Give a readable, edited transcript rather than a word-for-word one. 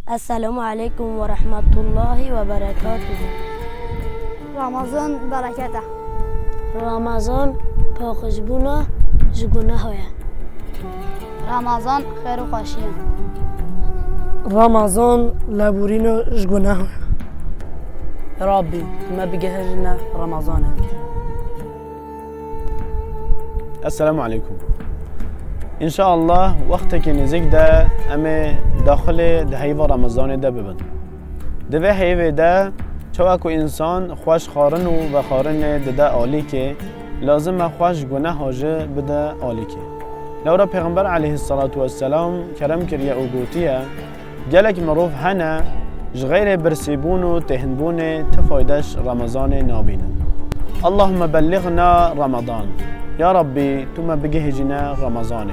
السلام عليكم ورحمة الله وبركاته. رمضان برکته. رمضان پاکشبونا جگونه هایا. رمضان خیر و خوشیه. رمضان لبورینو جگونه هایا. ربي ما بجهزنا رمضان. السلام عليكم. إن شاء الله وقتك نزيك ده أمي داخل دهيفة رمضان ده ببن. ده هيفة ده چواکو انسان خوش خارن و خارن ده آلی که لازم خوش گناه هاجه بده آلی که لورا پیغمبر علیه الصلاة والسلام کرم کریه او گوتیه گلک مروف هنه غیر برسیبون و تهنبون تفایدش رمضان نابینه. اللهم بلغنا رمضان. يا ربي توما بجهجنا رمضان.